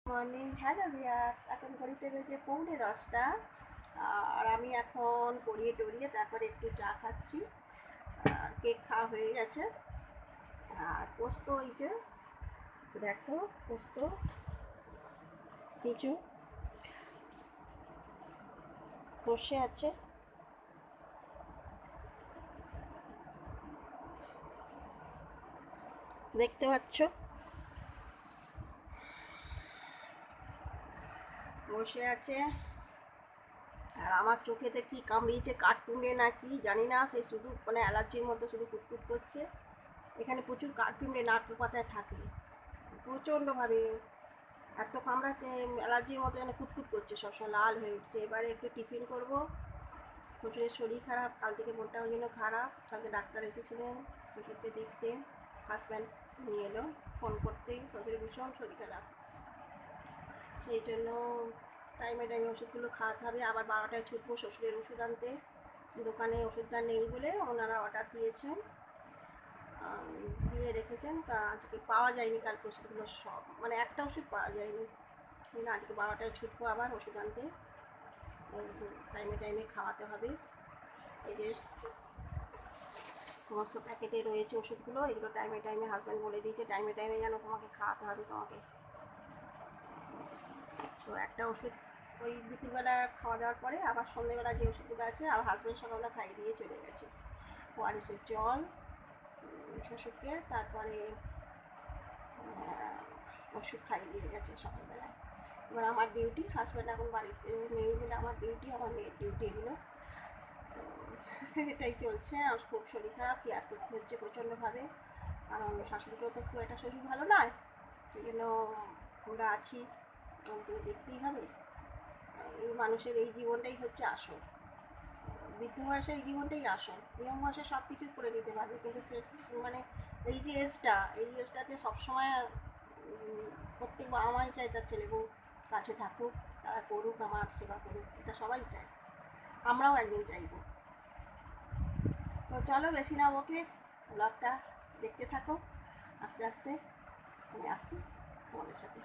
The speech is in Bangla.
Morning, hello viewers. এখন ঘড়িতে বেজে 9:45। আর আমি এখন পরিয়ে টরিয়ে তারপরে একটু চা খাচ্ছি। আর কেক খাওয়া হয়ে গেছে। আর পোস্ত, এই যে দেখো পোস্ত, কিছু বসে আছে, দেখতে পাচ্ছ, বসে আছে। আর আমার চোখেতে কি কামড়িয়েছে, কাঠকুঁড়ে না কি জানি না, সে শুধু মানে অ্যালার্জির মতো শুধু কুটকুট করছে। এখানে প্রচুর কাঠকুঁড়ে নারকেল পাতায় থাকে প্রচণ্ডভাবে, এত কামড়াচ্ছে, অ্যালার্জির মতো যেন কুটকুট করছে, সবসময় লাল হয়ে উঠছে। এবারে একটু টিফিন করব। শ্বশুরের শরীর খারাপ, কাল থেকে মনটা ওই জন্য খারাপ। কালকে ডাক্তার এসেছিলেন শ্বশুরকে দেখতে, হাজব্যান্ড নিয়ে এলো ফোন করতে। শ্বশুরের ভীষণ শরীর খারাপ, সেই জন্য টাইমে টাইমে ওষুধগুলো খাওয়াতে হবে। আবার 12টায় ছুটবো শ্বশুরের ওষুধ আনতে। দোকানে ওষুধটা নেই বলে ওনারা অর্ডার দিয়েছেন, দিয়ে রেখেছেন। আজকে পাওয়া যায়নি, কালকে ওষুধগুলো সব মানে একটা ওষুধ পাওয়া যায়নি। আজকে 12টায় ছুটবো আবার ওষুধ আনতে। টাইমে টাইমে খাওয়াতে হবে। এই যে সমস্ত প্যাকেটে রয়েছে ওষুধগুলো, এগুলো টাইমে টাইমে হাজব্যান্ড বলে দিয়েছে টাইমে টাইমে যেন তোমাকে খাওয়াতে হবে তোমাকে। তো একটা ওষুধ ওই দুপুরবেলা খাওয়া দাওয়ার পরে আবার সন্ধ্যেবেলা যে ওষুধগুলো আছে, আর হাজব্যান্ড সকালবেলা খাইয়ে দিয়ে চলে গেছে। ওআরএসের জল শ্বশুরকে, তারপরে ওষুধ খাইয়ে দিয়ে গেছে সকালবেলায়। এবার আমার ডিউটি, হাজব্যান্ড এখন বাড়িতে নেই বলে আমার ডিউটি, আমার মেয়ের ডিউটি এগুলো। তো এটাই চলছে। আমার খুব শরীর খারাপ, কেয়ার করতে হচ্ছে প্রচণ্ডভাবে, কারণ শাশুড়িকেও তো খুব একটা শরীর ভালো নয়, সেই জন্য আমরা আছি, আমাকে দেখতেই হবে। এই মানুষের এই জীবনটাই হচ্ছে আসল, বৃদ্ধ বয়সে এই জীবনটাই আসল। ইয়ং বয়সে সব কিছু করে নিতে পারবে, কিন্তু সে মানে এই যে এজটা, এই এজটাতে সবসময় প্রত্যেক বাবা মাই চায় তার ছেলে বউ কাছে থাকুক, তারা করুক, আমার সেবা করুক, এটা সবাই চায়, আমরাও একদিন চাইব। তো চলো বেশি না বকে, ব্লগটা দেখতে থাকো। আস্তে আস্তে আমি আসছি তোমাদের সাথে।